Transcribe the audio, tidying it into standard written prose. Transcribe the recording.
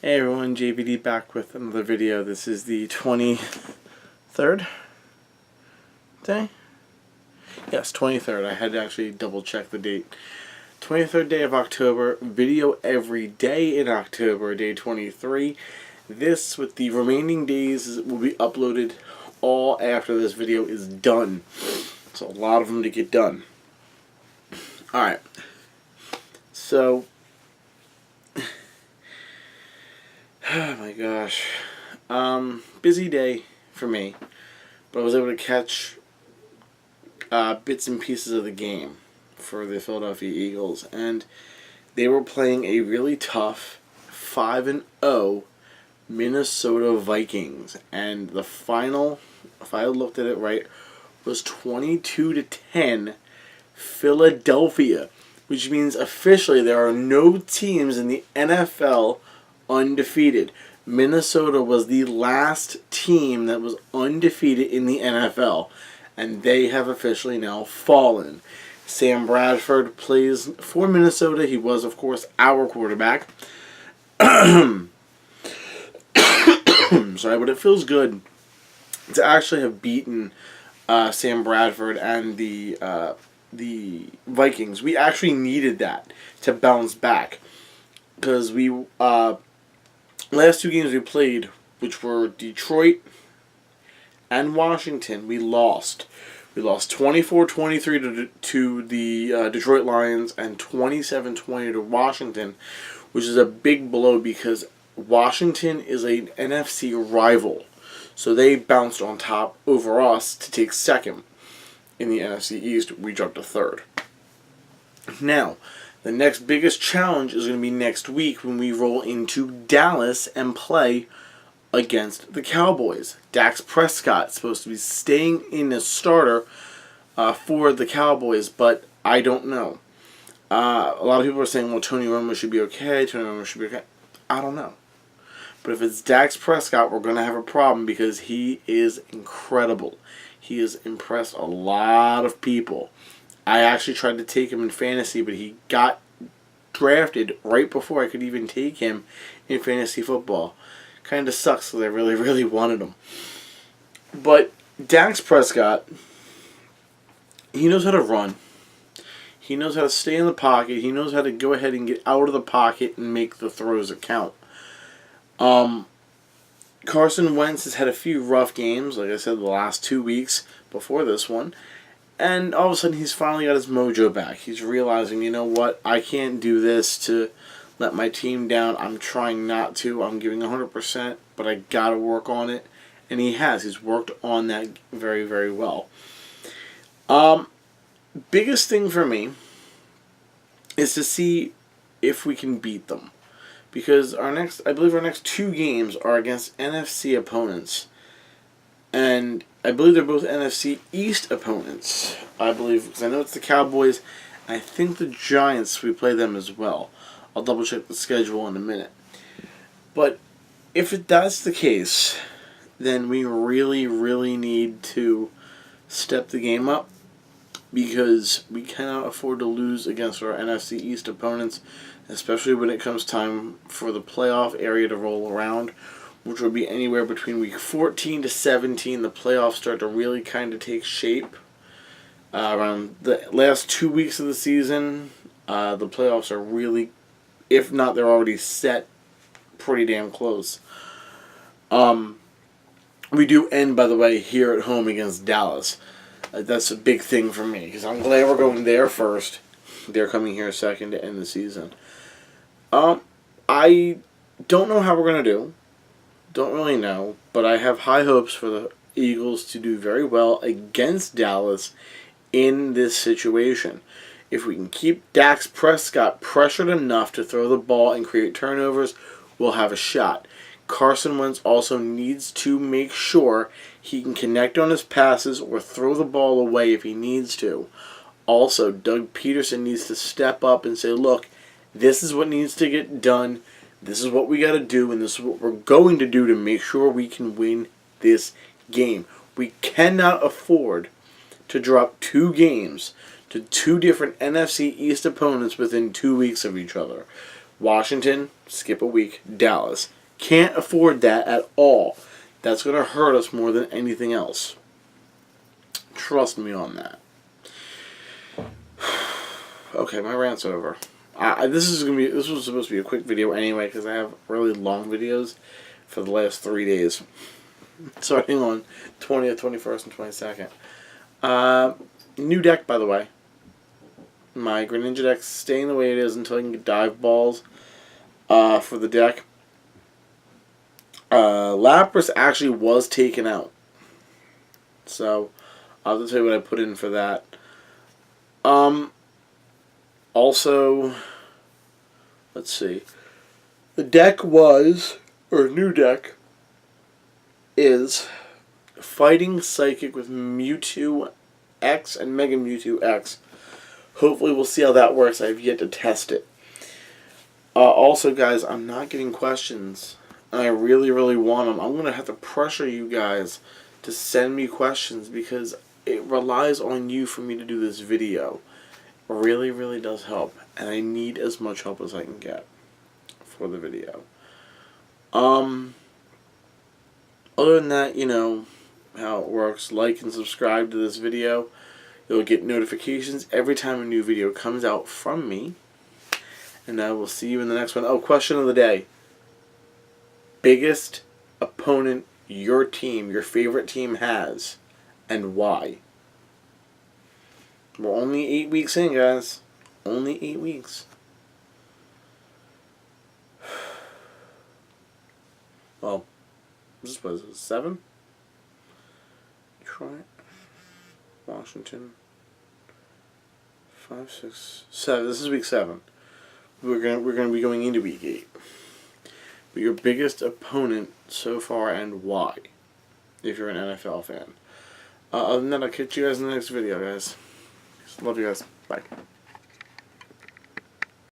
Hey everyone, JVD back with another video. This is the 23rd day? Yes, 23rd. I had to actually double check the date. 23rd day of October. Video every day in October, day 23. This, with the remaining days, will be uploaded all after this video is done. So a lot of them to get done. Alright. So... oh my gosh. Busy day for me, but I was able to catch bits and pieces of the game for the Philadelphia Eagles, and they were playing a really tough 5-0 Minnesota Vikings, and the final, if I looked at it right, was 22-10 Philadelphia, which means officially there are no teams in the NFL undefeated. Minnesota was the last team that was undefeated in the NFL, and they have officially now fallen. Sam Bradford plays for Minnesota. He was, of course, our quarterback. Sorry, but it feels good to actually have beaten Sam Bradford and the Vikings. We actually needed that to bounce back, because we last two games we played, which were Detroit and Washington, we lost. We lost 24-23 to the Detroit Lions and 27-20 to Washington, which is a big blow because Washington is an NFC rival. So they bounced on top over us to take second in the NFC East. We jumped to third. Now, the next biggest challenge is going to be next week when we roll into Dallas and play against the Cowboys. Dak Prescott is supposed to be staying in as starter for the Cowboys, but I don't know. A lot of people are saying, well, Tony Romo should be okay. I don't know. But if it's Dak Prescott, we're going to have a problem because he is incredible. He has impressed a lot of people. I actually tried to take him in fantasy, but he got drafted right before I could even take him in fantasy football. Kind of sucks because I really, really wanted him. But Dak Prescott, he knows how to run. He knows how to stay in the pocket. He knows how to go ahead and get out of the pocket and make the throws that count. Carson Wentz has had a few rough games, like I said, the last 2 weeks before this one. And all of a sudden, he's finally got his mojo back. He's realizing, you know what, I can't do this to let my team down. I'm trying not to. I'm giving 100%, but I got to work on it. And he has. He's worked on that very, very well. Biggest thing for me is to see if we can beat them. Because I believe our next two games are against NFC opponents. And I believe they're both NFC East opponents. I believe, because I know it's the Cowboys. I think the Giants, we play them as well. I'll double check the schedule in a minute. But if that's the case, then we really, really need to step the game up, because we cannot afford to lose against our NFC East opponents, especially when it comes time for the playoff area to roll around, which will be anywhere between week 14 to 17. The playoffs start to really kind of take shape. Around the last 2 weeks of the season, the playoffs are really, if not, they're already set pretty damn close. We do end, by the way, here at home against Dallas. That's a big thing for me, because I'm glad we're going there first. They're coming here second to end the season. I don't know how we're going to do. Don't really know, but I have high hopes for the Eagles to do very well against Dallas in this situation. If we can keep Dak Prescott pressured enough to throw the ball and create turnovers, we'll have a shot. Carson Wentz also needs to make sure he can connect on his passes or throw the ball away if he needs to. Also, Doug Peterson needs to step up and say, look, this is what needs to get done. This is what we got to do, and this is what we're going to do to make sure we can win this game. We cannot afford to drop 2 games to 2 different NFC East opponents within 2 weeks of each other. Washington, skip a week. Dallas. Can't afford that at all. That's going to hurt us more than anything else. Trust me on that. Okay, my rant's over. This was supposed to be a quick video anyway because I have really long videos for the last 3 days, starting on 20th, 21st, and 22nd. New deck, by the way. My Greninja deck's staying the way it is until I can get dive balls for the deck. Lapras actually was taken out, so I'll have to tell you what I put in for that. Also, let's see. The deck was, or new deck, is Fighting Psychic with Mewtwo X and Mega Mewtwo X. Hopefully we'll see how that works. I have yet to test it. Also, guys, I'm not getting questions, and I really, really want them. I'm going to have to pressure you guys to send me questions because it relies on you for me to do this video. Really, really does help, and I need as much help as I can get for the video. Other than that, you know how it works. Like and subscribe to this video. You'll get notifications every time a new video comes out from me. And I will see you in the next one. Oh, question of the day. Biggest opponent your team, your favorite team has, and why? We're only 8 weeks in, guys. Only 8 weeks. Well, this was 7? Detroit, Washington, 5, 6, 7. This is week 7. We're gonna be going into week 8. But your biggest opponent so far and why? If you're an NFL fan. Other than that, I'll catch you guys in the next video, guys. Love you guys. Bye.